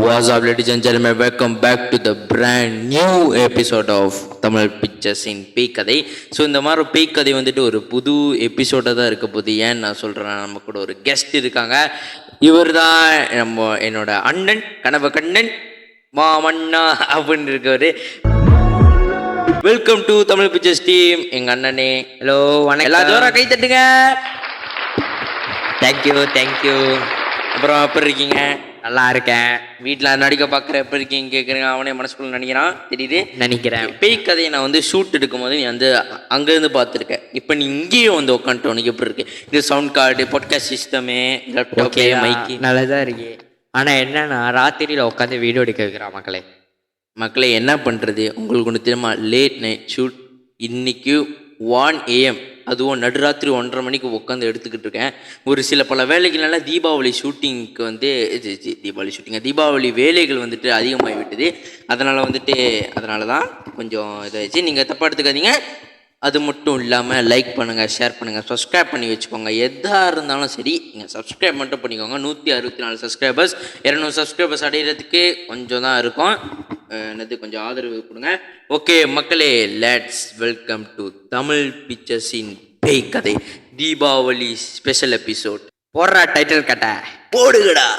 What's up, ladies and gentlemen? Welcome back to the brand new episode of Tamil pictures இன் பேய் கதை. So இந்த மாதிரி பேய் கதை வந்துட்டு ஒரு புது எபிசோடாக தான் இருக்க போகுது. ஏன்னு நான் சொல்கிறேன், நம்ம கூட ஒரு கெஸ்ட் இருக்காங்க. இவர் தான் என்னோட அண்ணன், கனவு கண்ணன், மாமண்ணா அப்படின்னு இருக்கவர். Welcome to Tamil pictures team. எங்கள் அண்ணனே, ஹலோ, வணக்கம். எல்லா ஜோரா கை தட்டுங்க. தேங்க்யூ. அப்புறம் எப்படி இருக்கீங்க? நல்லா இருக்கேன். வீட்டில் நடிக்க பார்க்குற எப்படி இருக்கீங்க கேட்குறேன். அவனே மனசுக்குள்ள நினைக்கிறேன். பேய் கதையை நான் வந்து ஷூட் எடுக்கும் போது நீ வந்து அங்கேருந்து பார்த்துருக்கேன். இப்போ நீ இங்கேயும் வந்து உட்காந்துட்டு உனக்கு எப்படி இருக்கு? இது சவுண்ட் கார்டு, பாட்காஸ்ட் சிஸ்டமே, லேப்டாப், மைக்கு நல்லதாக இருக்கு. ஆனால் என்னன்னா ராத்திரியில் உட்காந்து வீடியோ எடுக்க வைக்கிறா மக்களே என்ன பண்ணுறது? உங்களுக்கு ஒன்று தெரியுமா? லேட் நைட் ஷூட் இன்னைக்கு 1 AM, அதுவும் நடுராத்திரி 1:30 மணிக்கு உட்காந்து எடுத்துக்கிட்டு இருக்கேன். ஒரு சில பல வேலைகள்னால தீபாவளி ஷூட்டிங்க்கு வந்து தீபாவளி வேலைகள் வந்துட்டு அதிகமாகி விட்டது. அதனால தான் கொஞ்சம் இதாகிடுச்சு. நீங்கள் தப்பாக எடுத்துக்காதீங்க. அது மட்டும் இல்லாமல் லைக் பண்ணுங்கள், ஷேர் பண்ணுங்கள், சப்ஸ்கிரைப் பண்ணி வச்சுக்கோங்க. எதாக இருந்தாலும் சரி நீங்கள் சப்ஸ்கிரைப் மட்டும் பண்ணிக்கோங்க. 164 சப்ஸ்கிரைபர்ஸ், 200 சப்ஸ்கிரைபர்ஸ் அடைகிறதுக்கு கொஞ்சம் தான் இருக்கும். கொஞ்சம் ஆதரவு கொடுங்க. ஓகே மக்களே, let's welcome to Tamil pictures இன் பேய் கதை தீபாவளி ஸ்பெஷல் எபிசோட். போடுறா டைட்டில் கட்ட போடுகடா.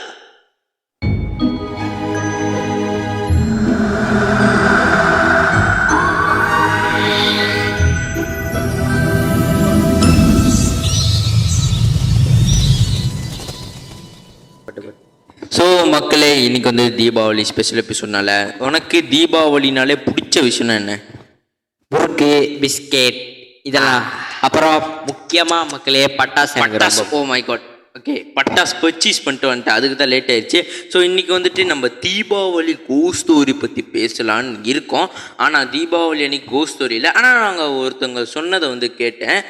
ஸோ மக்களே, இன்னைக்கு வந்து தீபாவளி ஸ்பெஷல் எபிசோட்னால உனக்கு தீபாவளினாலே பிடிச்ச விஷயம்னா என்ன? முறுக்கு, பிஸ்கெட் இதெல்லாம். அப்புறம் முக்கியமாக மக்களே பட்டாசு. Oh my god. ஓகே, பட்டாசு பர்ச்சேஸ் பண்ணிட்டு வந்துட்டேன். அதுக்கு தான் லேட் ஆயிடுச்சு. ஸோ இன்றைக்கி வந்துட்டு நம்ம தீபாவளி கோஸ்ட் ஸ்டோரி பற்றி பேசலான்னு இருக்கோம். ஆனால் தீபாவளி அன்னைக்கு கோஸ்ட் ஸ்டோரி இல்லை. ஆனால் நாங்கள் ஒருத்தவங்க சொன்னதை வந்து கேட்டேன்.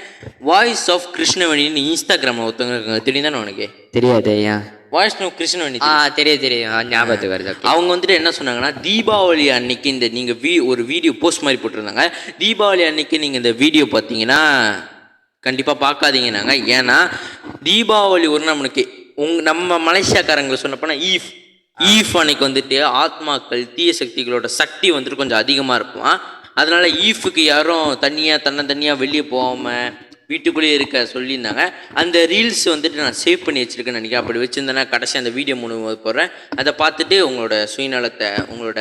வாய்ஸ் ஆஃப் கிருஷ்ணவேணின்னு இன்ஸ்டாகிராமில் ஒருத்தவங்க இருக்காங்க. தெரியும் தானே உனக்கு? தெரியாது. ஏன் வாய்ஸ் ஆஃப் கிருஷ்ணவேணி? தெரியும், ஞாபகத்துக்கு வருது. அவங்க வந்துட்டு என்ன சொன்னாங்கன்னா, தீபாவளி அன்னைக்கு இந்த நீங்கள் ஒரு வீடியோ போஸ்ட் மாதிரி போட்டிருந்தாங்க. தீபாவளி அன்னைக்கு நீங்கள் இந்த வீடியோ பார்த்தீங்கன்னா கண்டிப்பாக பார்க்காதீங்கன்னாங்க. ஏன்னா தீபாவளி ஒரு நம்மளுக்கு நம்ம மலேசியாக்காரங்களை சொன்னப்போனா ஈஃப் அன்னைக்கு வந்துட்டு ஆத்மாக்கள், தீய சக்திகளோட சக்தி வந்துட்டு கொஞ்சம் அதிகமாக இருக்கும். அதனால ஈஃபுக்கு யாரும் தனியாக வெளியே போகாமல் வீட்டுக்குள்ளேயே இருக்க சொல்லியிருந்தாங்க. அந்த ரீல்ஸ் வந்துட்டு நான் சேவ் பண்ணி வச்சுருக்கேன்னு நினைக்கிறேன். அப்படி வச்சுருந்தேன்னா கடைசி அந்த வீடியோ மூலமாக போடுறேன். அதை பார்த்துட்டு உங்களோட சுயநலத்தை, உங்களோட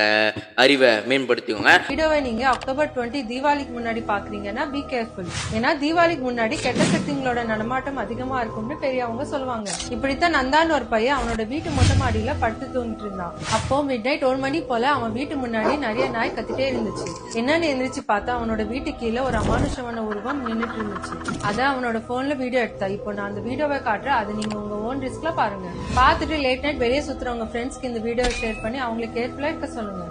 அறிவை மேம்படுத்திக்கோங்க. வீடியோவை நீங்க அக்டோபர் 20 தீபாவளிக்கு முன்னாடி பாக்குறீங்கன்னா பி கேர்ஃபுல். ஏன்னா தீபாவளிக்கு முன்னாடி கெட்ட சக்திங்களோட நடமாட்டம் அதிகமா இருக்கும்னு பெரியவங்க சொல்லுவாங்க. இப்படித்தான் நந்தான்னு ஒரு பையன் அவனோட வீட்டு மொட்டை மாடியில படுத்து தூங்கிட்டு இருந்தான். அப்போ மிட்நைட் 1 மணி போல அவன் வீட்டு முன்னாடி நிறைய நாய் கத்திட்டே இருந்துச்சு. என்னன்னு எந்திரிச்சு பார்த்தா அவனோட வீட்டு கீழே ஒரு அமானுஷமான உருவம் நின்றுட்டு இருந்துச்சு. அத அவனோட போன்ல வீடியோ எடுத்தா. இப்போ நான் அந்த வீடியோவை காட்டுறேன். அது நீங்க உங்க ஓன் ரிஸ்க்ல பாருங்க. பார்த்துட்டு லேட் நைட் வெளியே சுத்துறவங்க ஃப்ரெண்ட்ஸ்க்கு இந்த வீடியோவை ஷேர் பண்ணி அவங்களை கேர்ஃபுல்லா இருக்க சொல்லுங்க.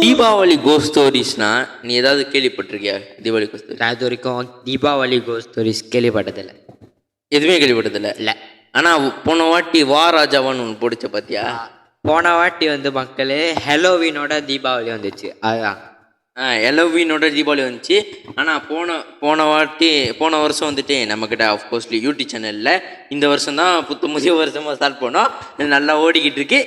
தீபாவளி கோஸ்ட் ஸ்டோரிஸ்னா நீ ஏதாவது கேள்விப்பட்டிருக்கியா? தீபாவளி கோஸ்ட் ஸ்டோரி நான் இது வரைக்கும் தீபாவளி கோஸ்ட் ஸ்டோரிஸ் கேள்விப்பட்டதில்லை. எதுவுமே கேள்விப்பட்டதில்லை. இல்லை. ஆனால் போன வாட்டி வா ராஜாவான்னு ஒன்று போடுச்ச பார்த்தியா? போன வாட்டி வந்து மக்களே ஹெலோவீனோட தீபாவளி வந்துச்சு. அதுதான் ஹெலோவீனோட தீபாவளி வந்துச்சு. ஆனால் போன வருஷம் வந்துட்டு நம்மக்கிட்ட ஆஃப்கோர்ஸ்லி யூடியூப் சேனலில் இந்த வருஷம் தான் புதிய வருஷமாக ஸ்டார்ட் பண்ணோம். நல்லா ஓடிக்கிட்டு இருக்கு.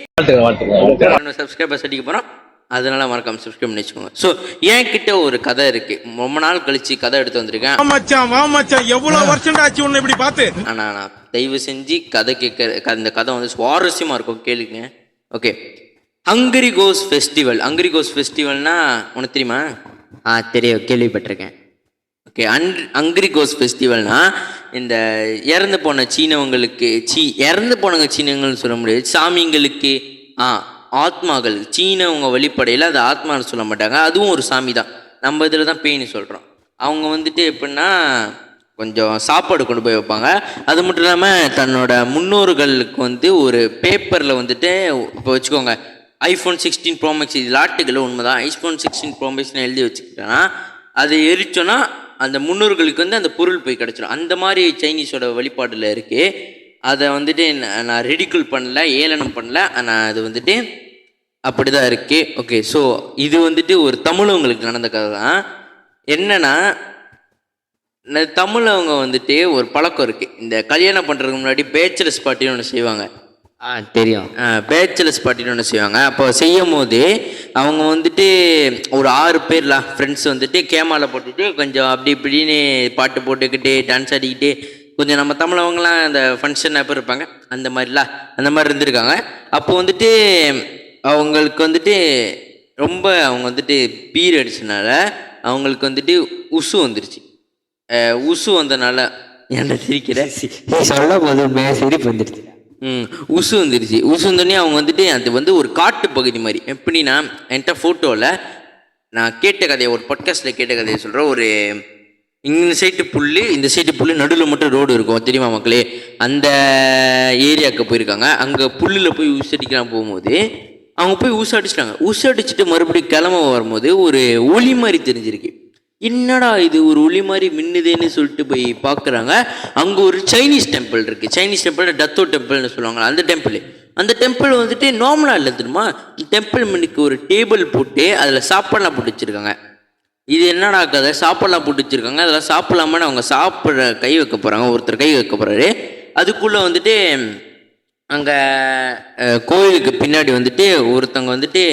சப்ஸ்கிரைபர்ஸ் அடிக்க போகிறோம். அதனால மறக்காம சப்ஸ்கிரைப் பண்ணி வச்சுக்கோங்க. ஸோ என்கிட்ட ஒரு கதை இருக்கு. ரொம்ப நாள் கழிச்சு கதை எடுத்து வந்திருக்கேன். எவ்வளவு வருஷம் ஆச்சு உன்னை இப்படி பார்த்து. ஆனா நான் தயவு செஞ்சு கதை கேட்க, இந்த கதை வந்து சுவாரஸ்யமா இருக்கும், கேளுங்க. ஓகே, ஹங்கரி கோஸ்ட் ஃபெஸ்டிவல்னா உனக்கு தெரியுமா? தெரியும், கேள்விப்பட்டிருக்கேன். ஓகே, ஹங்கரி கோஸ்ட் ஃபெஸ்டிவல்னா இந்த இறந்து போன சீனவங்கள்னு சொல்ல முடியாது, சாமிங்களுக்கு ஆத்மாக்கள், சீனவங்க வழிபடையில் அது ஆத்மான்னு சொல்ல மாட்டாங்க. அதுவும் ஒரு சாமி தான். நம்ம இதில் தான் பேய்னு சொல்கிறோம். அவங்க வந்துட்டு எப்படின்னா கொஞ்சம் சாப்பாடு கொண்டு போய் வைப்பாங்க. அது மட்டும் இல்லாமல் தன்னோட முன்னோர்களுக்கு வந்து ஒரு பேப்பரில் வந்துட்டு, இப்போ வச்சுக்கோங்க iPhone 16 Pro Max, இது லாட்டுகள் உண்மைதான். iPhone 16 Pro Maxன்னு எழுதி வச்சுக்கிட்டேன்னா அதை எரிச்சோன்னா அந்த முன்னோர்களுக்கு வந்து அந்த பொருள் போய் கிடச்சிடும். அந்த மாதிரி சைனீஸோட வழிபாடில் இருக்குது. அதை வந்துட்டு நான் ரெடிகுல் பண்ணல, ஏளனம் பண்ணல. நான் அது வந்துட்டு அப்படிதான் இருக்கு. ஓகே, ஸோ இது வந்துட்டு ஒரு தமிழவங்களுக்கு நடந்த கதை தான். என்னன்னா தமிழவங்க வந்துட்டு ஒரு பழக்கம் இருக்கு. இந்த கல்யாணம் பண்றதுக்கு முன்னாடி பேச்சுலர்ஸ் பார்ட்டின்னு ஒன்று செய்வாங்க. தெரியும். பேச்சுலர்ஸ் பார்ட்டின்னு ஒன்று செய்வாங்க. அப்போ செய்யும் போது அவங்க வந்துட்டு ஒரு 6 பேர்லாம் ஃப்ரெண்ட்ஸ் வந்துட்டு கேமராவில் போட்டுட்டு கொஞ்சம் அப்படி இப்படின்னு பாட்டு போட்டுக்கிட்டு டான்ஸ் ஆடிக்கிட்டு கொஞ்சம் நம்ம தமிழவங்களாம் அந்த ஃபங்க்ஷன் அப்போ இருப்பாங்க அந்த மாதிரி இருந்திருக்காங்க. அப்போ வந்துட்டு அவங்களுக்கு வந்துட்டு ரொம்ப அவங்க வந்துட்டு பீர் அடிச்சனால அவங்களுக்கு வந்துட்டு உசு வந்துருச்சு. உசு வந்தனால என்ன சிரிக்கிற சொல்ல போது சிரிப்பு வந்துடுச்சு. உசு வந்துருச்சு. உசு வந்தோடனே அவங்க வந்துட்டு அது வந்து ஒரு காட்டு பகுதி மாதிரி. எப்படின்னா என்கிட்ட ஃபோட்டோவில் நான் கேட்ட கதையை ஒரு பாட்காஸ்ட்டில் கேட்ட கதையை சொல்கிறேன். ஒரு இந்த சைட்டு புல் நடுவில் மட்டும் ரோடு இருக்கும் தெரியுமா மக்களே? அந்த ஏரியாவுக்கு போயிருக்காங்க. அங்கே புல்லில் போய் ஊசடிக்கலாம் போகும்போது அவங்க போய் ஊசடிச்சுட்டு மறுபடியும் கிளம்ப வரும்போது ஒரு ஒளி மாதிரி தெரிஞ்சிருக்கு. என்னடா இது ஒரு ஒளி மாதிரி மின்னுதேன்னு சொல்லிட்டு போய் பார்க்குறாங்க. அங்கே ஒரு சைனீஸ் டெம்பிள் இருக்குது. சைனீஸ் டெம்பிள் டத்தோ டெம்பிள்னு சொல்லுவாங்க. அந்த டெம்பிள் வந்துட்டு நார்மலாக இல்லை தெரியுமா? டெம்பிள் முன்னுக்கு ஒரு டேபிள் போட்டு அதில் சாப்பாடெலாம் போட்டு வச்சுருக்காங்க. இது என்னடா கதை, சாப்பாடெலாம் போட்டு வச்சுருக்காங்க, அதெல்லாம் சாப்பிடலாமான்னு அவங்க சாப்பிட்ற கை வைக்க போகிறாங்க. ஒருத்தர் கை வைக்க போகிறாரு. அதுக்குள்ளே வந்துட்டு அங்கே கோயிலுக்கு பின்னாடி வந்துட்டு ஒருத்தவங்க வந்துட்டு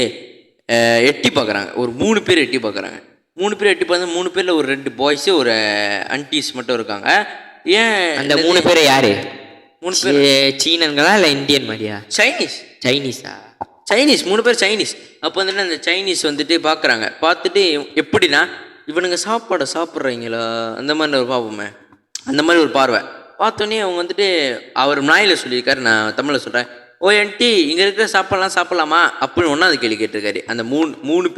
எட்டி பார்க்குறாங்க. ஒரு 3 பேர் எட்டி பார்க்குறாங்க. 3 பேர் எட்டி பார்த்து 3 பேரில் ஒரு 2 பாய்ஸு ஒரு அன்டீஸ் மட்டும் இருக்காங்க. ஏன் அந்த 3 பேர் யாரு? 3 பேர் சீனன்களா இல்லை இந்தியன் மாதிரியா? சைனீஸா 3 பேர் சைனீஸ். அப்போ வந்துட்டு அந்த சைனீஸ் வந்துட்டு பார்க்குறாங்க. பார்த்துட்டு எப்படின்னா இவனுங்க சாப்பிட்றீங்களா அந்த மாதிரி ஒரு பார்ப்போமே, அந்த மாதிரி ஒரு பார்வை. பார்த்தோன்னே அவங்க வந்துட்டு அவர் நாயில் சொல்லியிருக்காரு, நான் தமிழில் சொல்கிறேன். ஓ ஆண்டி இங்கே இருக்கிற சாப்பிட்லாமா அப்படின்னு ஒன்றாவது கேள்வி கேட்டிருக்காரு. அந்த 3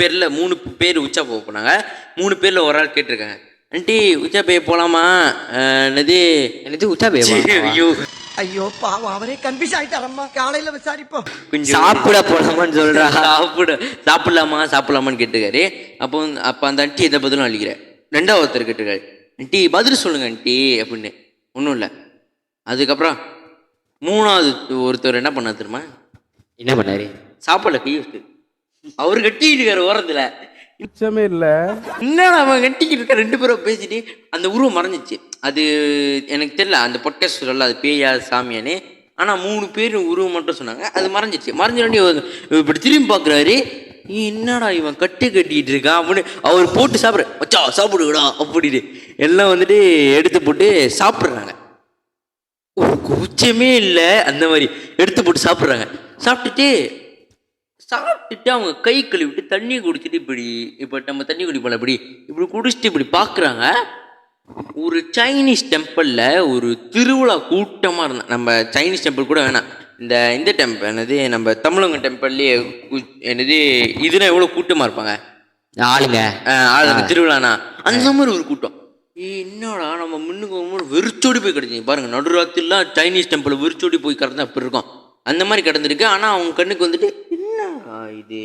பேர் உச்சா போக போனாங்க. 3 பேரில் ஒரு ஆள் கேட்டிருக்காங்க, ஆண்டி உச்சா பேய போகலாமா? என்னது உச்சா பேய? ஐயோ பாவம், அவரே கன்ஃபியூஸ் ஆயிட்டாரம்மா. காலையில விசாரிப்போம். கொஞ்சம் சாப்பிட போலாமான்னு சொல்றா. சாப்பிடலாமான்னு கேட்டிருக்காரு. அப்போ அந்த ஆண்டி எந்த பதிலும் அழிக்கிற. 2வது ஒருத்தர் கேட்டிருக்காரு, ஆண்டி பதில் சொல்லுங்க ஆண்டி அப்படின்னு. ஒன்றும் இல்லை. அதுக்கப்புறம் 3வது ஒருத்தர் என்ன பண்ண தெரியுமா? என்ன பண்ணாரு? சாப்பாடுல கை வச்சு அவரு கட்டிக்கிட்டு இருக்காரு ஓரத்துல. இல்ல என்னடா அவன் கட்டிக்கிட்டு இருக்க 2 பேரும் பேசிட்டு அந்த உருவம் மறைஞ்சிச்சு. அது எனக்கு தெரியல, அந்த பொட்காஸ்ட் சொல்லல அது பேயா சாமியானே. ஆனால் 3 பேர் உருவம் மட்டும் சொன்னாங்க. அது மறைஞ்சிச்சு. மறைஞ்சோடனே இப்படி திரும்பி பார்க்குறாரு, என்னடா இவன் கட்டிக்கிட்டு இருக்கான் அப்படின்னு. அவர் போட்டு சாப்பிடுடா அப்படின்னு எல்லாம் வந்துட்டு எடுத்து போட்டு சாப்பிட்றாங்க. ஒரு கூச்சமே இல்லை, அந்த மாதிரி எடுத்து போட்டு சாப்பிட்றாங்க. சாப்பிட்டுட்டு அவங்க கை கழுவிட்டு தண்ணி குடிச்சிட்டு இப்போ நம்ம தண்ணி குடிப்போம்ல இப்படி குடிச்சிட்டு இப்படி பார்க்குறாங்க. ஒரு சைனீஸ் டெம்பிளில் ஒரு திருவிழா கூட்டமாக இருந்தான். நம்ம சைனீஸ் டெம்பிள் கூட வேணாம், இந்த டெம்பிள் என்னது நம்ம தமிழங்க டெம்பிள்லேயே இதுனா எவ்வளோ கூட்டமாக இருப்பாங்க ஆளுங்க திருவிழானா அந்த மாதிரி ஒரு கூட்டம். என்னடா நம்ம முன்னுக்கு வெறிச்சோடி போய் கிடச்சிங்க பாருங்க. நடுராத்திரிலாம் சைனீஸ் டெம்பிள் வெறிச்சோடி போய் கிடந்தா அப்படி இருக்கும். அந்த மாதிரி கிடந்திருக்கு. ஆனால் அவங்க கண்ணுக்கு வந்துட்டு என்னடா இது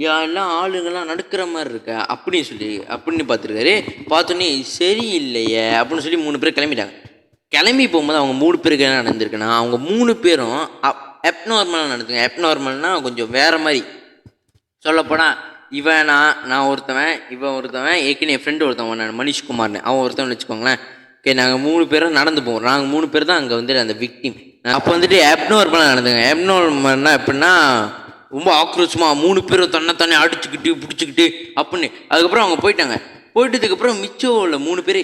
எல்லாம் ஆளுங்கெல்லாம் நடக்கிற மாதிரி இருக்க அப்படின்னு பார்த்துருக்காரு. பார்த்தோன்னே சரி இல்லையே அப்படின்னு சொல்லி 3 பேர் கிளம்பிட்டாங்க. கிளம்பி போகும்போது அவங்க 3 பேருக்கு என்ன நடந்திருக்குன்னா, அவங்க 3 பேரும் அப்நார்மலாக நடந்துங்க. அப்நார்மல்னால் கொஞ்சம் வேறு மாதிரி. சொல்லப்போனால் நான் ஒருத்தவன், இவன் ஒருத்தவன், ஏற்கனவே என் ஃப்ரெண்டு ஒருத்தவன் நான் மனிஷ்குமார்னு அவன் ஒருத்தவன் வச்சுக்கோங்களேன். ஓகே, நாங்கள் 3 பேரும் நடந்து போவோம். நாங்கள் 3 பேர் தான் அங்கே வந்துட்டு அந்த விக்டிம். அப்போ வந்துட்டு அப்நார்மலாக நடந்துங்க. அப்நார்மல்னா எப்படின்னா ரொம்ப ஆக்ரோஷமாக 3 பேரும் தன்னை அடிச்சுக்கிட்டு பிடிச்சிக்கிட்டு அப்படின்னு. அதுக்கப்புறம் அவங்க போயிட்டதுக்கப்புறம் மிச்சம் உள்ள 3 பேர்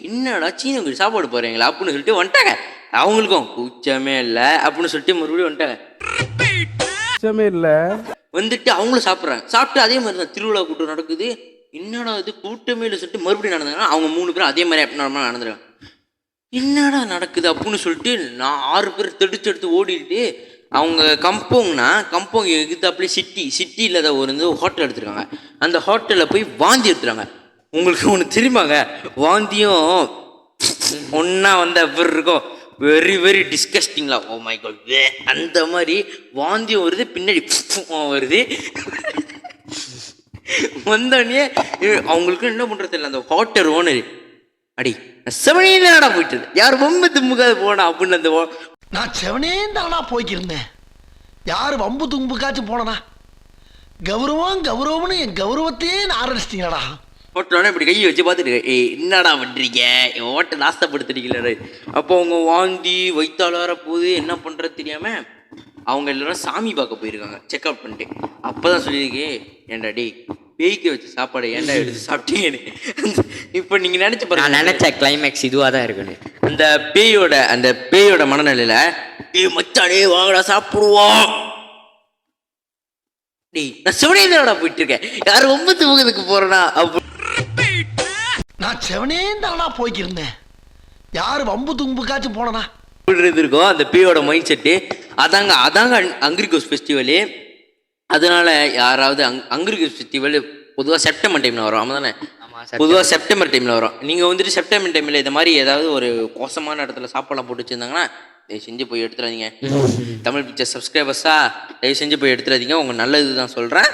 என்னடா சீன சாப்பாடு போகிறீங்களா அப்படின்னு சொல்லிட்டு வந்துட்டாங்க. அவங்களுக்கும் கூச்சமே இல்லை அப்படின்னு சொல்லிட்டு மறுபடியும் வந்துட்டாங்க. வந்துட்டு அவங்களும் சாப்பிட்டு அதே மாதிரி தான் திருவிழா கூட்டம் நடக்குது. என்னடா இது கூட்டமே இல்லை சொல்லிட்டு மறுபடியும் நடந்தாங்கன்னா அவங்க 3 பேரும் அதே மாதிரி நார்மலாக நடந்துருக்காங்க. என்னடா நடக்குது அப்படின்னு சொல்லிட்டு நான் 6 பேர் எடுத்து ஓடிட்டு அவங்க கம்போங் எகுத்தாப்புலேயே சிட்டியில் தான் ஒரு ஹோட்டல் எடுத்துருக்காங்க. அந்த ஹோட்டலில் போய் வாந்தி எடுத்துறாங்க. உங்களுக்கு ஒன்று தெரியுமாங்க, வாந்தியும் ஒன்றா வந்த எப்படி இருக்கும், வெரி வெரி டிஸ்கஸ்டிங்லாம். ஓ மை காட், அந்த மாதிரி வாந்தியும் வருது, பின்னாடி வருது. வந்தோடனே அவங்களுக்கு என்ன பண்ணுறது இல்லை. அந்த ஹோட்டல் ஓனர் அடி செவனேடா போயிட்டு யார் வம்பு தும்புக்காது போனா அப்படின்னு அந்த நான் செவனே தானா போய்க்கிருந்தேன். யாரு வம்பு தும்புக்காச்சும் போனா கௌரவம் கௌரவம்னு என் கௌரவத்தையே ஆரம்பிச்சிட்டீங்களா? ஹோட்டலோட இப்படி கையை வச்சு பார்த்துட்டு என்னடா பண்ணுறீங்க ஓட்டை நாசப்படுத்துறீங்களே. அப்போ அவங்க வாந்தி வயிற்றால வர போது என்ன பண்ணுறது தெரியாமல் அவங்க எல்லாரும் சாமி பார்க்க போயிருக்காங்க செக்அப் பண்ணிட்டு. அப்போ தான் சொல்லியிருக்கே ஏன்டா டே பேய்க்கு வச்ச சாப்பாடு ஏன்டா எடுத்து சாப்பிட்டீங்கன்னு. இப்போ நீங்கள் நினச்சி நான் பாருங்க, நினைச்ச கிளைமேக்ஸ் இதுவாக தான் இருக்குன்னு. அந்த பேயோட மனநிலையில் மச்சாடே வாங்கடா சாப்பிடுவோம். டேய் நான் சிவனேந்திரடா போயிட்டு இருக்கேன், யார் 9 முகத்துக்கு போறேன்னா அப்போ நான் செவனே தானா போய்க்கிருந்தேன். யாரு வம்பு தும்புக்காச்சும் போனனா? இருக்கும் அந்த பேயோட மைண்ட் செட்டு. அதாங்க அங்கிரிகோஸ் ஃபெஸ்டிவலு. அதனால யாராவது அங்கிரிகோஸ் ஃபெஸ்டிவல் பொதுவாக செப்டம்பர் டைமில் வரும். ஆமாம் தானே? பொதுவாக செப்டம்பர் டைமில் வரும். நீங்கள் வந்துட்டு செப்டம்பர் டைமில் இந்த மாதிரி ஏதாவது ஒரு மோசமான இடத்துல சாப்பாடுலாம் போட்டு வச்சுருந்தாங்கன்னா தயவு செஞ்சு போய் எடுத்துடாதீங்க. தமிழ் பிக்சர் சப்ஸ்கிரைபர்ஸாக தயவு செஞ்சு போய் எடுத்துடாதீங்க. உங்கள் நல்லது தான் சொல்கிறேன்.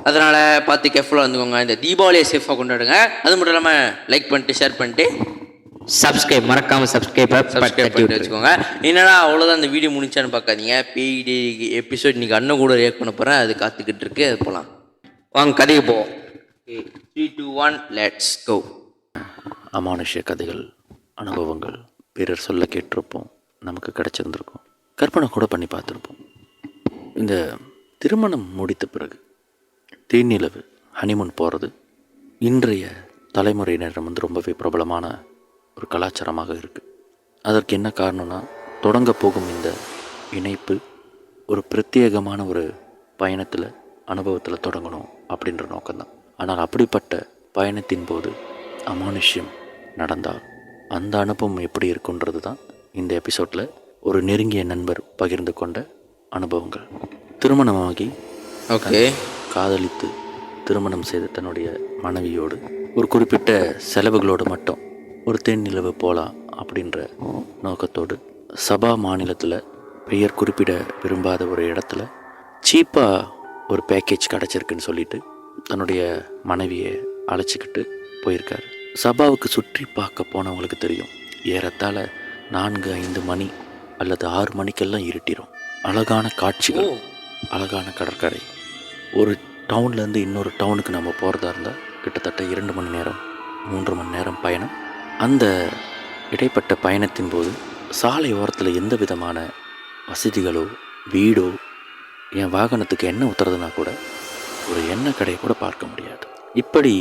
அதனால் பார்த்து கேர்ஃபுல்லாக இருந்துக்கோங்க. இந்த தீபாவளியை சேஃபாக கொண்டாடுங்க. அது மட்டும் இல்லாமல் லைக் பண்ணிட்டு ஷேர் பண்ணிட்டு மறக்காம சப்ஸ்கிரைப் பண்ணிட்டு வச்சுக்கோங்க. என்னடா அவ்வளோதான் இந்த வீடியோ முடிச்சான்னு பார்க்காதீங்க. பேய்டே எபிசோட் இன்னைக்கு அண்ணன் கூட ரியாக்ட் பண்ண போகிறேன். அது காத்துக்கிட்டு இருக்கு. அது போகலாம் வாங்க, கதைக்கு போவோம். 3, 2, 1 லெட்ஸ் கோ. அமானுஷ்ய கதைகள், அனுபவங்கள் பிறர் சொல்ல கேட்டிருப்போம், நமக்கு கிடைச்சிருந்துருக்கும், கற்பனை கூட பண்ணி பார்த்துருப்போம். இந்த திருமணம் முடித்த பிறகு தேனிலவு ஹனிமூன் போகிறது இன்றைய தலைமுறையினரிடம் ரொம்பவே பிரபலமான ஒரு கலாச்சாரமாக இருக்குது. அதற்கு என்ன காரணம்னா, தொடங்க போகும் இந்த இணைப்பு ஒரு பிரத்யேகமான ஒரு பயணத்தில் அனுபவத்தில் தொடங்கணும் அப்படின்ற நோக்கம்தான். ஆனால் அப்படிப்பட்ட பயணத்தின் போது அமானுஷ்யம் நடந்தால் அந்த அனுபவம் எப்படி இருக்குன்றது தான் இந்த எபிசோடில் ஒரு நெருங்கிய நண்பர் பகிர்ந்து கொண்ட அனுபவங்கள். திருமணமாகி காதலித்து திருமணம் செய்த தன்னுடைய மனைவியோடு ஒரு குறிப்பிட்ட செலவுகளோடு மட்டும் ஒரு தேனிலவு போகலாம் அப்படின்ற நோக்கத்தோடு சபா மாநிலத்தில் பெயர் குறிப்பிட விரும்பாத ஒரு இடத்துல சீப்பாக ஒரு பேக்கேஜ் கிடச்சிருக்குன்னு சொல்லிட்டு தன்னுடைய மனைவியை அழைச்சிக்கிட்டு போயிருக்காரு. சபாவுக்கு சுற்றி பார்க்க போனவங்களுக்கு தெரியும், ஏறத்தாழ 4-5 மணி அல்லது 6 மணிக்கெல்லாம் இருட்டிடும். அழகான காட்சிகள், அழகான கடற்கரை. ஒரு டவுன்லேருந்து இன்னொரு டவுனுக்கு நம்ம போகிறதா இருந்தால் கிட்டத்தட்ட 2 மணி நேரம் 3 மணி நேரம் பயணம். அந்த இடைப்பட்ட பயணத்தின் போது சாலை ஓரத்தில் எந்த விதமான வசதிகளோ வீடோ, என் வாகனத்துக்கு எண்ணெய் ஊற்றுறதுனா கூட ஒரு எண்ணெய் கடையை கூட பார்க்க முடியாது. இப்படி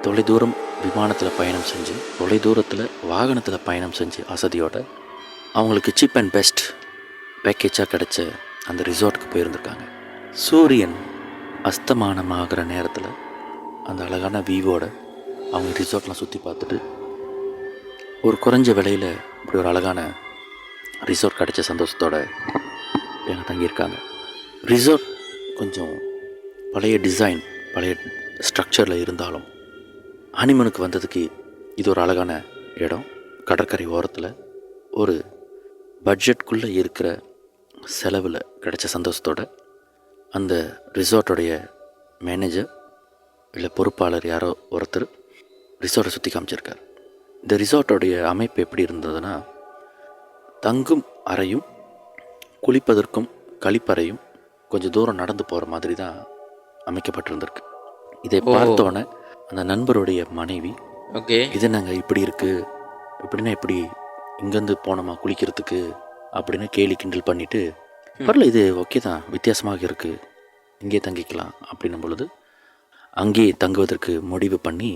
தொலைதூரம் விமானத்தில் பயணம் செஞ்சு, தொலைதூரத்தில் வாகனத்தில் பயணம் செஞ்சு வசதியோட அவங்களுக்கு சீப் அண்ட் பெஸ்ட் பேக்கேஜாக கிடச்ச அந்த ரிசார்ட்டுக்கு போயிருந்திருக்காங்க. சூரியன் அஸ்தமானமாகிற நேரத்தில் அந்த அழகான வியூவோட அவங்க ரிசார்ட்லாம் சுற்றி பார்த்துட்டு ஒரு குறைஞ்ச விலையில் இப்படி ஒரு அழகான ரிசார்ட் கிடச்ச சந்தோஷத்தோடு எங்கே தங்கியிருக்காங்க. ரிசார்ட் கொஞ்சம் பழைய டிசைன், பழைய ஸ்ட்ரக்சரில் இருந்தாலும் ஹனிமூனுக்கு வந்ததுக்கு இது ஒரு அழகான இடம். கடற்கரை ஓரத்தில் ஒரு பட்ஜெட்குள்ளே இருக்கிற செலவில் கிடைச்ச சந்தோஷத்தோடு அந்த ரிசார்ட்டோடைய மேனேஜர் இல்லை பொறுப்பாளர் யாரோ ஒருத்தர் ரிசார்ட்டை சுற்றி காமிச்சிருக்கார். இந்த ரிசார்ட்டோடைய அமைப்பு எப்படி இருந்ததுன்னா, தங்கும் அறையும் குளிப்பதற்கும் கழிப்பறையும் கொஞ்சம் தூரம் நடந்து போகிற மாதிரி தான் அமைக்கப்பட்டிருந்திருக்கு. இதை பார்த்தோன்னே அந்த நண்பருடைய மனைவி, இது நாங்கள் இப்படி இருக்குது, இப்படின்னா எப்படி இங்கேருந்து போனோமா குளிக்கிறதுக்கு அப்படின்னு கேலி கிண்டல் பண்ணிவிட்டு, பரவாயில்ல இது ஓகே தான், வித்தியாசமாக இருக்குது, இங்கே தங்கிக்கலாம் அப்படின்னும் பொழுது அங்கேயே தங்குவதற்கு முடிவு பண்ணி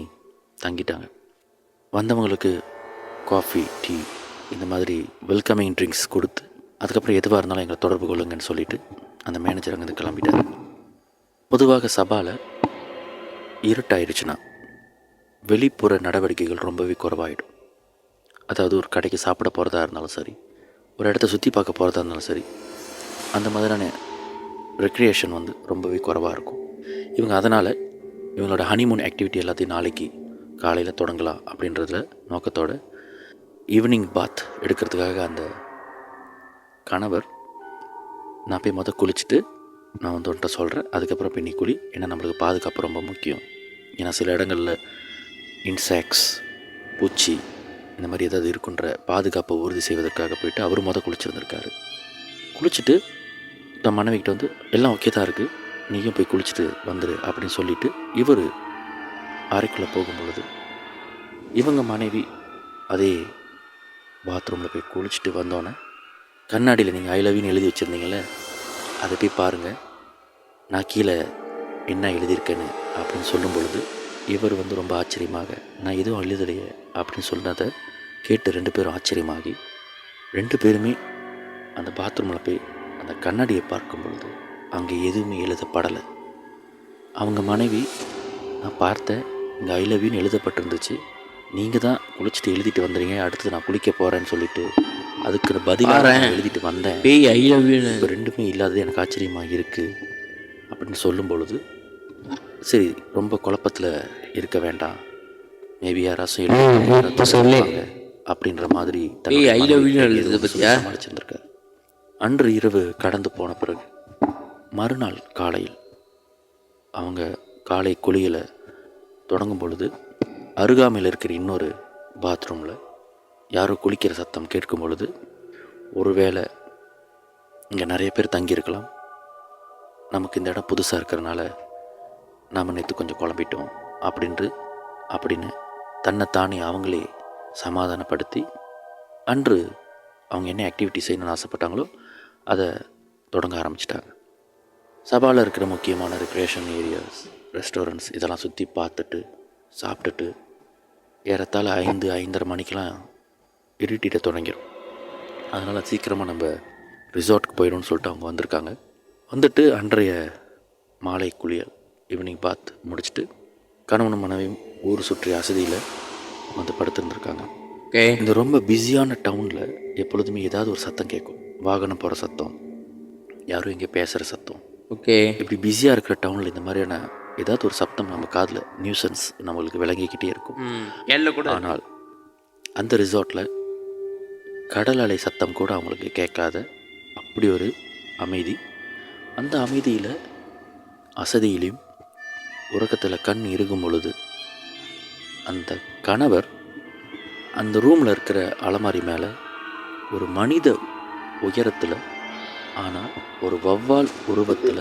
தங்கிட்டாங்க. வந்தவங்களுக்கு காஃபி, டீ இந்த மாதிரி வெல்கமிங் ட்ரிங்க்ஸ் கொடுத்து, அதுக்கப்புறம் எதுவாக இருந்தாலும் எங்களை தொடர்பு கொள்ளுங்கன்னு சொல்லிவிட்டு அந்த மேனேஜர் அங்கேருந்து கிளம்பிட்டார். பொதுவாக சபாவில் இருட்டாயிடுச்சுன்னா வெளிப்புற நடவடிக்கைகள் ரொம்பவே குறைவாயிடும். அதாவது ஒரு கடைக்கு சாப்பிட போகிறதா இருந்தாலும் சரி, ஒரு இடத்த சுற்றி பார்க்க போகிறதா இருந்தாலும் சரி, அந்த மாதிரியான ரெக்ரியேஷன் ரொம்பவே குறைவாக இருக்கும். இவங்க அதனால் இவங்களோட ஹனிமூன் ஆக்டிவிட்டி எல்லாத்தையும் நாளைக்கு காலையில் தொடங்கலாம் அப்படின்றதுல நோக்கத்தோடு ஈவினிங் பாத் எடுக்கிறதுக்காக அந்த கணவர், நான் போய் குளிச்சுட்டு நான் உன்ட்ட சொல்கிறேன், அதுக்கப்புறம் போய் நீ குளி, ஏன்னா நம்மளுக்கு பாதுகாப்பு ரொம்ப முக்கியம். ஏன்னா சில இடங்களில் இன்செக்ட்ஸ், பூச்சி இந்த மாதிரி ஏதாவது இருக்குன்ற பாதுகாப்பை உறுதி செய்வதற்காக போயிட்டு அவர் குளிச்சுருந்துருக்காரு. குளிச்சுட்டு தன் மனைவிக்கிட்ட எல்லாம் ஓகே தான் இருக்குது, நீயும் போய் குளிச்சுட்டு வந்துடு அப்படின்னு சொல்லிவிட்டு இவர் அறைக்குள்ளே போகும் பொழுது இவங்க மனைவி அதே பாத்ரூமில் போய் குளிச்சுட்டு வந்தோன்னே கண்ணாடியில் நீங்கள் ஐ லவ்யூன்னு எழுதி வச்சுருந்தீங்களே அதை போய் பாருங்கள், நான் கீழே என்ன எழுதியிருக்கேன்னு அப்படின்னு சொல்லும் பொழுது இவர் வந்து ரொம்ப ஆச்சரியமாக நான் எதுவும் எழுதலையே அப்படின்னு சொன்னதை கேட்டு 2 பேரும் ஆச்சரியமாகி 2 பேருமே அந்த பாத்ரூமில் போய் அந்த கண்ணாடியை பார்க்கும் பொழுது அங்கே எதுவுமே எழுதப்படலை. அவங்க மனைவி, நான் பார்த்தேன் இங்கே ஐ லவ் யூன்னு எழுதப்பட்டிருந்துச்சு, நீங்கள் தான் குளிச்சுட்டு எழுதிட்டு வந்துடுங்க, அடுத்தது நான் குளிக்க போகிறேன்னு சொல்லிட்டு அதுக்கு பதிலாக நான் எழுதிட்டு வந்தேன். பேய் ஐ லவ் யூ இப்போ 2மே இல்லாதது எனக்கு ஆச்சரியமாக இருக்குது அப்படின்னு சொல்லும் பொழுது சரி ரொம்ப குழப்பத்தில் இருக்க வேண்டாம், மேபி யாராச்சும் எழுதி அப்படின்ற மாதிரி பேய் ஐ லவ் யூ எழுதுறது பற்றியா சமாளிச்சிருந்திருக்காரு. அன்று இரவு கடந்து போன பிறகு மறுநாள் காலையில் அவங்க காலை குளியலை தொடங்கும் பொழுது அருகாமையில் இருக்கிற இன்னொரு பாத்ரூமில் யாரோ குளிக்கிற சத்தம் கேட்கும் பொழுது ஒருவேளை இங்கே நிறைய பேர் தங்கியிருக்கலாம், நமக்கு இந்த இடம் புதுசாக இருக்கிறனால நாம் நேற்று கொஞ்சம் குழம்பிட்டோம் அப்படின்னு தன்னைத்தானே அவங்களே சமாதானப்படுத்தி அன்று அவங்க என்ன ஆக்டிவிட்டி செய்யணும்னு ஆசைப்பட்டாங்களோ அதை தொடங்க ஆரம்பிச்சிட்டாங்க. சபாவில் இருக்கிற முக்கியமான ரெக்ரியேஷன் ஏரியாஸ், ரெஸ்டாரண்ட்ஸ் இதெல்லாம் சுற்றி பார்த்துட்டு சாப்பிட்டுட்டு ஏறத்தாழ 5-5:30 மணிக்கெலாம் இருட்டிட்ட தொடங்கிடும். அதனால் சீக்கிரமாக நம்ம ரிசார்ட்டுக்கு போயிடும்னு சொல்லிட்டு அவங்க வந்திருக்காங்க. வந்துட்டு அன்றைய மாலை குளியல் ஈவினிங் பாத் முடிச்சுட்டு கணவனும் மனைவியும் ஊர் சுற்றி அசதியில் வந்து படுத்துருந்துருக்காங்க. இந்த ரொம்ப பிஸியான டவுனில் எப்பொழுதுமே ஏதாவது ஒரு சத்தம் கேட்கும், வாகனம் போகிற சத்தம், யாரும் இங்கே பேசுகிற சத்தம். ஓகே, இப்படி பிஸியாக இருக்கிற டவுனில் இந்த மாதிரியான ஏதாவது ஒரு சத்தம் நம்ம காதில் நியூசன்ஸ் நம்மளுக்கு விளங்கிக்கிட்டே இருக்கும். ஆனால் அந்த ரிசார்ட்டில் கடல் அலை சத்தம் கூட அவங்களுக்கு கேட்காத அப்படி ஒரு அமைதி. அந்த அமைதியில் அசதியிலையும் உறக்கத்தில் கண் இறுகும் பொழுது அந்த கணவர் அந்த ரூமில் இருக்கிற அலமாரி மேலே ஒரு மனித உயரத்தில் ஆனால் ஒரு வௌவால் உருவத்தில்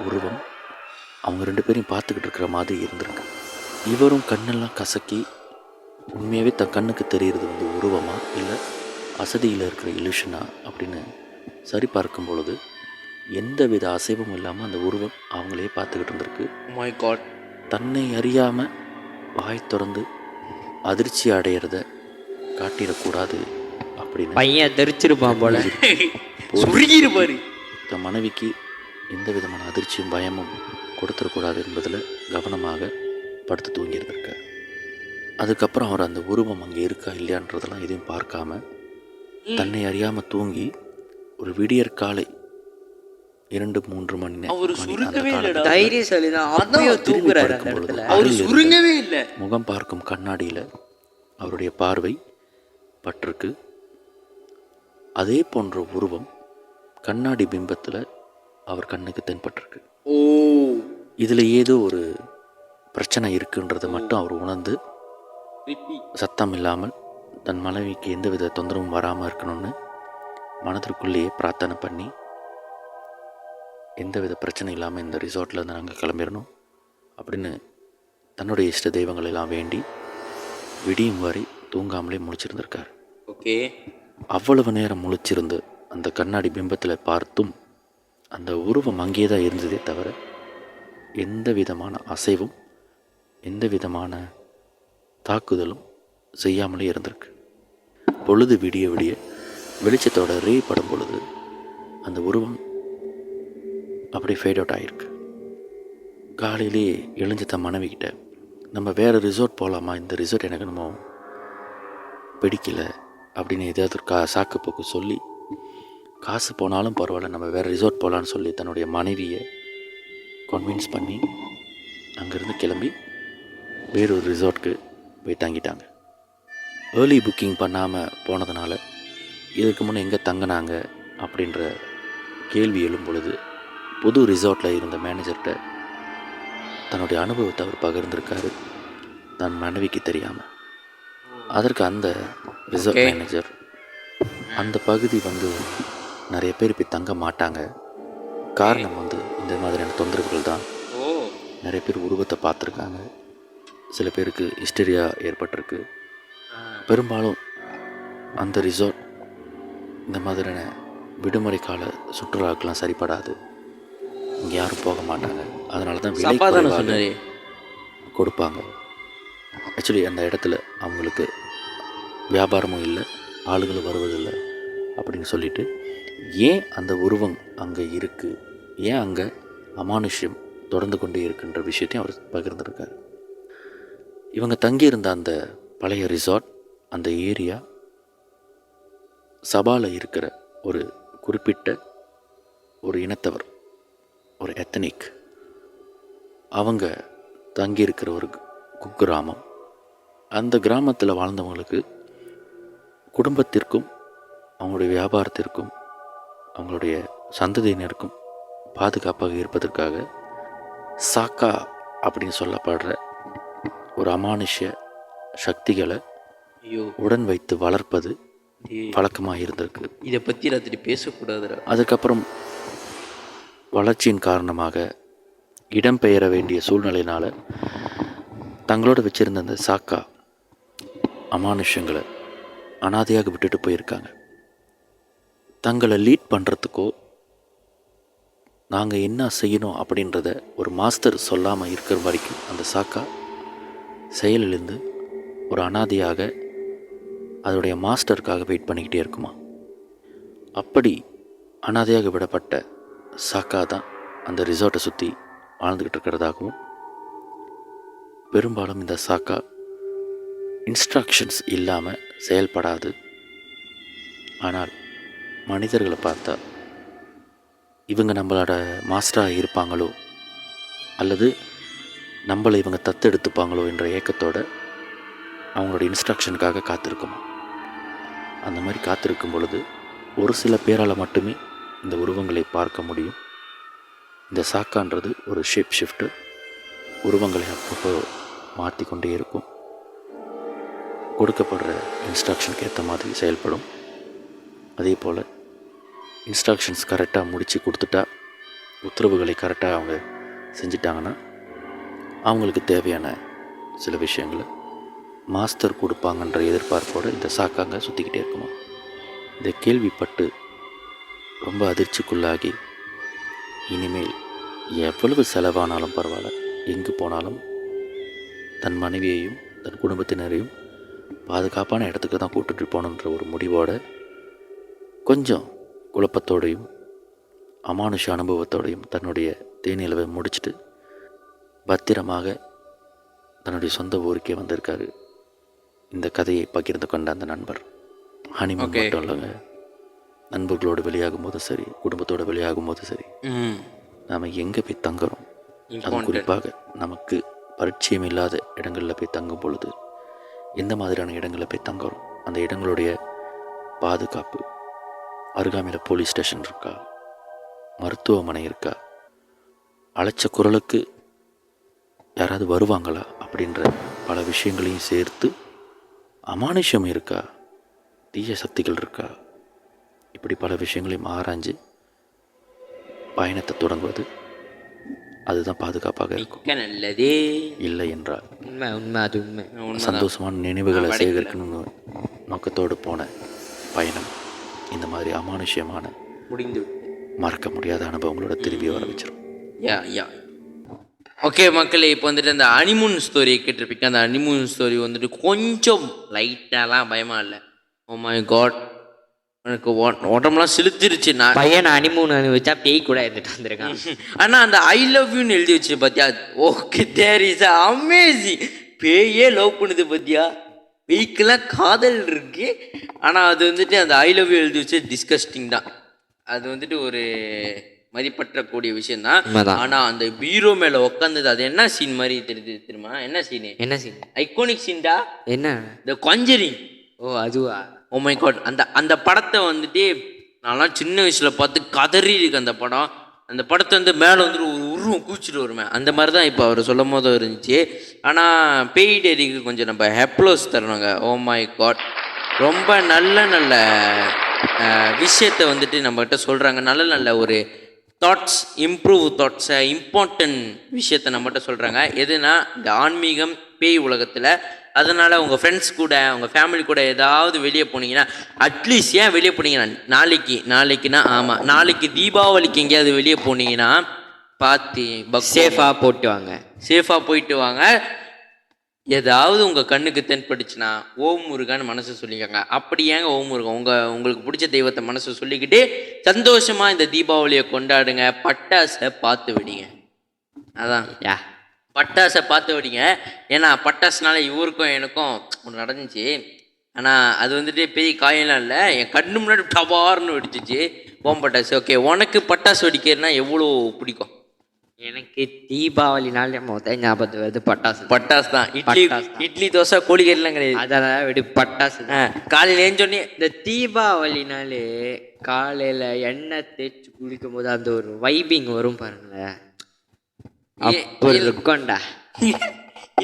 உருவம் அவங்க 2 பேரையும் பார்த்துக்கிட்டு இருக்கிற மாதிரி இருந்திருக்கு. இவரும் கண்ணெல்லாம் கசக்கி உண்மையாகவே தன் கண்ணுக்கு தெரிகிறது வந்து உருவமா இல்லை அசதியில் இருக்கிற இலுஷனா அப்படின்னு சரி பார்க்கும் பொழுது எந்த வித அசைவும் இல்லாமல் அந்த உருவம் அவங்களே பார்த்துக்கிட்டு இருந்திருக்கு. தன்னை அறியாமல் வாய் திறந்து அதிர்ச்சி அடையிறத காட்டிடக்கூடாது அப்படின்னு பையன் தெரிச்சிருப்பான் போல சுருகிருப்பாரு. தன் மனைவிக்கு எந்த விதமான அதிர்ச்சியும் பயமும் கொடுத்துடக்கூடாது என்பதில் கவனமாக படுத்து தூங்கியிருந்திருக்கார். அதுக்கப்புறம் அவர் அந்த உருவம் அங்கே இருக்கா இல்லையான்றதெல்லாம் எதையும் பார்க்காம தன்னை அறியாமல் தூங்கி ஒரு விடியற் காலை 2-3 மணி நேரம் முகம் பார்க்கும் கண்ணாடியில் அவருடைய பார்வை பட்டிருக்கு. அதே போன்ற உருவம் கண்ணாடி பிம்பத்தில் அவர் கண்ணுக்கு தென்பட்டிருக்கு. இதில் ஏதோ ஒரு பிரச்சனை இருக்குன்றதை மட்டும் அவர் உணர்ந்து சத்தம் இல்லாமல் தன் மனைவிக்கு எந்தவித தொந்தரவும் வராமல் இருக்கணும்னு மனதிற்குள்ளேயே பிரார்த்தனை பண்ணி எந்தவித பிரச்சனை இல்லாமல் இந்த ரிசார்ட்டில் இருந்து நாங்கள் கிளம்பிடணும் அப்படின்னு தன்னுடைய இஷ்ட தெய்வங்களெல்லாம் வேண்டி விடியும் வரை தூங்காமலே முழிச்சிருந்திருக்கார். ஓகே, அவ்வளவு நேரம் முழிச்சிருந்து அந்த கண்ணாடி பிம்பத்தில் பார்த்தும் அந்த உருவம் அங்கே தான் இருந்ததே தவிர எந்த விதமான அசைவும் எந்த விதமான தாக்குதலும் செய்யாமலே இருந்திருக்கு. பொழுது விடிய விடிய வெளிச்சத்தோட ரே படும் பொழுது அந்த உருவம் அப்படியே ஃபேட் அவுட் ஆகிருக்கு. காலையிலே எழுஞ்ச தன் மனைவிக்கிட்ட நம்ம வேறு ரிசார்ட் போகலாமா, இந்த ரிசார்ட் எனக்கு நம்ம பிடிக்கலை அப்படின்னு ஏதாவது ஒரு சாக்கு போக்கு சொல்லி காசு போனாலும் பரவாயில்ல நம்ம வேறு ரிசார்ட் போகலான்னு சொல்லி தன்னுடைய மனைவியை கன்வின்ஸ் பண்ணி அங்கேருந்து கிளம்பி வேறொரு ரிசார்ட்க்கு போய் தங்கிட்டாங்க. ஏர்லி புக்கிங் பண்ணாமல் போனதுனால இதுக்கு முன்னே எங்கே தங்கினாங்க அப்படின்ற கேள்வி எழும் பொழுது புது ரிசார்ட்டில் இருந்த மேனேஜர்கிட்ட தன்னுடைய அனுபவத்தை அவர் பகிர்ந்திருக்காரு தன் மனைவிக்கு தெரியாமல். அதற்கு அந்த ரிசார்ட் மேனேஜர் அந்த பகுதி வந்து நிறைய பேர் இப்போ தங்க மாட்டாங்க, காரணம் வந்து இந்த மாதிரியான தொந்தரவுகள் தான். ஓ நிறைய பேர் உருவத்தை பார்த்துருக்காங்க, சில பேருக்கு ஹிஸ்டீரியா ஏற்பட்டிருக்கு. பெரும்பாலும் அந்த ரிசார்ட் இந்த மாதிரியான விடுமுறை கால சுற்றுலாக்கெலாம் சரிப்படாது, இங்கே யாரும் போக மாட்டாங்க. அதனால தான் விலை சப்பா தானே குறைவாக சொன்னாரு. கொடுப்பாங்க. ஆக்சுவலி அந்த இடத்துல அவங்களுக்கு வியாபாரமும் இல்லை, ஆளுகளும் வருவதில்லை அப்படின்னு சொல்லிட்டு ஏன் அந்த உருவம் அங்கே இருக்குது, ஏன் அங்கே அமானுஷ்யம் தொடர்ந்து கொண்டே இருக்குன்ற விஷயத்தையும் அவர் பகிர்ந்துருக்கார். இவங்க தங்கியிருந்த அந்த பழைய ரிசார்ட், அந்த ஏரியா சபாவில் இருக்கிற ஒரு குறிப்பிட்ட ஒரு இனத்தவர், ஒரு எத்தனிக், அவங்க தங்கியிருக்கிற ஒரு குக்கிராமம். அந்த கிராமத்தில் வாழ்ந்தவங்களுக்கு குடும்பத்திற்கும் அவங்களுடைய வியாபாரத்திற்கும் அவங்களுடைய சந்ததியினருக்கும் பாதுகாப்பாக இருப்பதற்காக சாக்கா அப்படின்னு சொல்லப்படுற ஒரு அமானுஷ்ய சக்திகளை ஐயோ உடன் வைத்து வளர்ப்பது வழக்கமாக இருந்திருக்கு. இதை பற்றி ராத்திரி பேசக்கூடாதுடா. அதுக்கப்புறம் வளர்ச்சியின் காரணமாக இடம்பெயர வேண்டிய சூழ்நிலையினால் தங்களோட வச்சுருந்த அந்த சாக்கா அமானுஷ்யங்களை அனாதையாக விட்டுட்டு போயிருக்காங்க. தங்களை லீட் பண்ணுறதுக்கோ நாங்கள் என்ன செய்யணும் அப்படின்றத ஒரு மாஸ்டர் சொல்லாமல் இருக்கிற வரைக்கும் அந்த சாக்கா செயலிலிருந்து ஒரு அனாதையாக அதோடைய மாஸ்டருக்காக வெயிட் பண்ணிக்கிட்டே இருக்குமா. அப்படி அனாதையாக விடப்பட்ட சாக்கா தான் அந்த ரிசார்ட்டை சுற்றி வாழ்ந்துக்கிட்டு இருக்கிறதாகவும், பெரும்பாலும் இந்த சாக்கா இன்ஸ்ட்ரக்ஷன்ஸ் இல்லாமல் செயல்படாது, ஆனால் மனிதர்களை பார்த்தா இவங்க நம்மளோட மாஸ்டராக இருப்பாங்களோ அல்லது நம்மளை இவங்க தத்தெடுத்துப்பாங்களோ என்ற ஏக்கத்தோடு அவங்களோட இன்ஸ்ட்ரக்ஷனுக்காக காத்திருக்குமா. அந்த மாதிரி காத்திருக்கும் பொழுது ஒரு சில பேரால் மட்டுமே இந்த உருவங்களை பார்க்க முடியும். இந்த சாக்கான்றது ஒரு ஷேப் ஷிஃப்ட்டு, உருவங்களை அப்பப்போ மாற்றி கொண்டே இருக்கும், கொடுக்கப்படுற இன்ஸ்ட்ரக்ஷனுக்கு ஏற்ற மாதிரி செயல்படும். அதே போல் இன்ஸ்ட்ரக்ஷன்ஸ் கரெக்டாக முடித்து கொடுத்துட்டா, உத்தரவுகளை கரெக்டாக அவங்க செஞ்சிட்டாங்கன்னா அவங்களுக்கு தேவையான சில விஷயங்களை மாஸ்டர் கொடுப்பாங்கன்ற எதிர்பார்ப்போடு இந்த சாக்காங்க சுற்றிக்கிட்டே இருக்குமா. இதை கேள்விப்பட்டு ரொம்ப அதிர்ச்சிக்குள்ளாகி இனிமேல் எவ்வளவு செலவானாலும் பரவாயில்ல, எங்கு போனாலும் தன் மனைவியையும் தன் குடும்பத்தினரையும் பாதுகாப்பான இடத்துக்கு தான் கூட்டிகிட்டு போகணுன்ற ஒரு முடிவோடு கொஞ்சம் குழப்பத்தோடையும் அமானுஷ அனுபவத்தோடையும் தன்னுடைய தேனிலவை முடிச்சுட்டு பத்திரமாக தன்னுடைய சொந்த ஊருக்கே வந்திருக்காரு. இந்த கதையை பகிர்ந்து கொண்ட அந்த நண்பர் ஹனிமூன் மட்டும் இல்லைங்க, நண்பர்களோடு வெளியாகும் போது சரி, குடும்பத்தோடு வெளியாகும் போது சரி, நாம் எங்கே போய் தங்குறோம், அது குறிப்பாக நமக்கு பரிச்சயம் இல்லாத இடங்களில் போய் தங்கும் பொழுது எந்த மாதிரியான இடங்களில் போய் தங்குறோம், அந்த இடங்களுடைய பாதுகாப்பு, அருகாமையில் போலீஸ் ஸ்டேஷன் இருக்கா, மருத்துவமனை இருக்கா, அழைச்ச குரலுக்கு யாராவது வருவாங்களா அப்படின்ற பல விஷயங்களையும் சேர்த்து, அமானுஷ்யம் இருக்கா, தீய சக்திகள் இருக்கா, இப்படி பல விஷயங்களையும் ஆராய்ஞ்சு பயணத்தை தொடங்குவது அதுதான் பாதுகாப்பாக இருக்கும். நல்லதே இல்லை என்றால் உண்மை உண்மை அது உண்மை. சந்தோஷமான நினைவுகளை சேகரிக்கணும்னு நோக்கத்தோடு போன பயணம் இந்த மாதிரி அமானுஷ்யமான முடிந்து மறக்க முடியாத அனுபவங்களோட திரும்பி வர வச்சிடும். யா யா ஓகே மக்களே, இப்போ வந்துட்டு அந்த ஹனிமூன் ஸ்டோரி கேட்டிருப்பீங்க. அந்த ஹனிமூன் ஸ்டோரி வந்துட்டு கொஞ்சம் லைட்டாலாம் பயமாக இல்லை. ஓ மை காட், எனக்கு உடம்புலாம் சிலுத்திருச்சு. நான் பையன் அனிமூன் வச்சா பேய் கூட எடுத்துட்டு வந்திருக்கான். ஆனால் அந்த ஐ லவ் யூன்னு எழுதி வச்சு பார்த்தியா, ஓகே தேர் இஸ் அமேசிங். பேயே லவ் பண்ணுது பார்த்தியா, பேய்க்கெல்லாம் காதல் இருக்கு. ஆனால் அது வந்துட்டு அந்த ஐ லவ் யூ எழுதி வச்சு டிஸ்கஸ்டிங் தான். அது வந்துட்டு ஒரு மதிப்பற்றக்கூடிய விஷயம் தான். ஆனால் அந்த பீரோ மேலே உட்காந்தது அது என்ன சீன் மாதிரி தெரியுது தெரியுமா? என்ன சீனு? என்ன சீன்? ஐகானிக் சீன்டா. என்ன? த காஞ்சரிங். ஓ அதுவா? ஓ மை காட், அந்த படத்தை வந்துட்டு நான்லாம் சின்ன வயசில் பார்த்து கதறி இருக்கு அந்த படம். அந்த படத்தை வந்து மேலே வந்துட்டு ஒரு உருவம் கூச்சிட்டு வருமே, அந்த மாதிரி தான் இப்போ அவர் சொல்லும் போது இருந்துச்சு. ஆனால் பேய்டேரிக்கு கொஞ்சம் நம்ம ஹெப்ளோஸ் தரணுங்க. ஓ மை காட், ரொம்ப நல்ல நல்ல விஷயத்தை வந்துட்டு நம்மகிட்ட சொல்கிறாங்க. நல்ல நல்ல ஒரு தாட்ஸ் இம்ப்ரூவ் தாட்ஸை இம்பார்ட்டன்ட் விஷயத்த நம்மகிட்ட சொல்கிறாங்க. எதுனா இந்த ஆன்மீகம் பேய் உலகத்தில். அதனால் உங்கள் ஃப்ரெண்ட்ஸ் கூட உங்கள் ஃபேமிலி கூட ஏதாவது வெளியே போனீங்கன்னா, அட்லீஸ்ட் ஏன் வெளியே போனீங்கன்னா நாளைக்கு தீபாவளிக்கு எங்கேயாவது வெளியே போனீங்கன்னா பார்த்து சேஃபாக போட்டு வாங்க. சேஃபாக போயிட்டு வாங்க. ஏதாவது உங்கள் கண்ணுக்கு தென்பட்டுச்சுன்னா ஓம் முருகான்னு மனசு சொல்லிக்கோங்க. அப்படி ஏங்க ஓம் முருகன் உங்களுக்கு பிடிச்ச தெய்வத்தை மனசு சொல்லிக்கிட்டு சந்தோஷமாக இந்த தீபாவளியை கொண்டாடுங்க. பட்டாசை பார்த்து விடுங்க. அதான் பட்டாசை பார்த்து விடுங்க. ஏன்னா பட்டாசுனால இவருக்கும் எனக்கும் ஒன்று நடந்துச்சு. ஆனால் அது வந்துட்டு பெரிய காயெல்லாம் இல்லை, என் கண்ணு முன்னாடி டபார்னு வெடிச்சிச்சு ஓம் பட்டாசு. ஓகே, உனக்கு பட்டாசு வெடிக்கிறதுனா எவ்வளோ பிடிக்கும்? எனக்கு தீபாவளினாலே மொதல் ஞாபகத்து வருது பட்டாசு தான். இட்லி தோசை கோழிக்கறிலாம் கிடையாது, அதெல்லாம் வெடி பட்டாசு. காலையில் ஏஞ்சோடனே இந்த தீபாவளினாலே காலையில் எண்ணெய் தேய்ச்சி குளிக்கும் போது அந்த ஒரு வைபிங் வரும் பாருங்களேன், அப்போ இருக்கும்டா.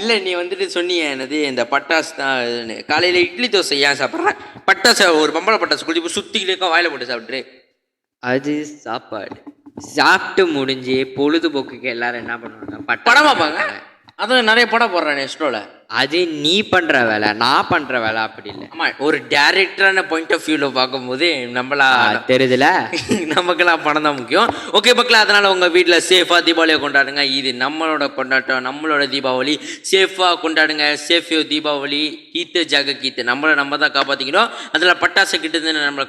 இல்லை, நீ வந்துட்டு சொன்னியே என்னது இந்த பட்டாசு தான். காலையில் இட்லி தோசை ஏன் சாப்பிட்றேன்? பட்டாசை ஒரு பம்பளை பட்டாசு குளிச்சு சுற்றிக்கிட்டு இருக்கோம், வாயில போட்டு சாப்பிட்ரு. அது சாப்பாடு சாப்பிட்டு முடிஞ்சு பொழுதுபோக்குக்கு எல்லாரும் என்ன பண்ணுவாங்க? படம் பார்ப்பாங்க. அதான் நிறைய படம் போடுறானே எஸ்ட்ரோல. அது நீ பண்ற வேலை, நான் பண்ற வேலை அப்படி இல்லை. ஆமா, ஒரு டேரக்டரான பாயிண்ட் ஆஃப் வியூல பார்க்கும்போது நம்மளா தெரியுதுல, நமக்கெல்லாம் படம் தான் முக்கியம். ஓகே மக்களே, அதனால உங்க வீட்டில் சேஃபா தீபாவளியை கொண்டாடுங்க. இது நம்மளோட கொண்டாட்டம், நம்மளோட தீபாவளி. சேஃபா கொண்டாடுங்க. சேஃப் யோ தீபாவளி. கீத்து ஜாக கீத்து, நம்ம தான் காப்பாற்றிக்கணும். அதில் பட்டாசு கிட்ட நம்மளை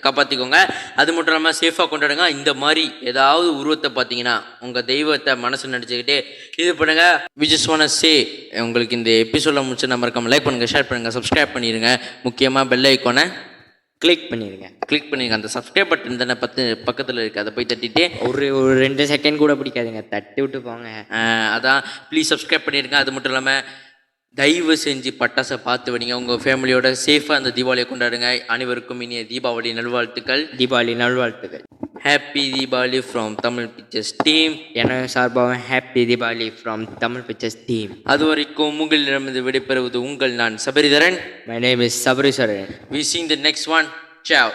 காப்பாற்றிக்கோங்க. அது மட்டும் இல்லாமல் சேஃபாக கொண்டாடுங்க. இந்த மாதிரி ஏதாவது உருவத்தை பார்த்தீங்கன்னா உங்கள் தெய்வத்தை மனசு நடிச்சுக்கிட்டு இது பண்ணுங்க. We just want to say, உங்களுக்கு இந்த எபிசோட முடிச்சு நம்ம இருக்காம லைக் பண்ணுங்கள், ஷேர் பண்ணுங்கள், சப்ஸ்கிரைப் பண்ணிடுங்க. முக்கியமாக பெல் ஐக்கானை கிளிக் பண்ணிடுங்க. அந்த சப்ஸ்கிரைப் பட்டன் தானே பக்கத்தில் இருக்குது, அதை போய் தட்டிட்டு ஒரு 2 செகண்ட் கூட பிடிக்காதுங்க, தட்டி விட்டு போங்க. அதான் ப்ளீஸ் சப்ஸ்கிரைப் பண்ணிடுங்க. அது மட்டும் இல்லாமல் தயவு செஞ்சு பட்டாசை பார்த்து விடுங்க. உங்கள் ஃபேமிலியோட சேஃபாக அந்த தீபாவளியை கொண்டாடுங்க. அனைவருக்கும் இனிய தீபாவளி நல்வாழ்த்துக்கள். Happy Deepavali from Tamil pictures team. எனக்கு சார்பாக happy Deepavali from Tamil pictures team. அது வரைக்கும் உங்களிடமிருந்து விடைபெறுவது நான் Sabaritharan. My name is Sabareeswaran. We see in the next one. Ciao.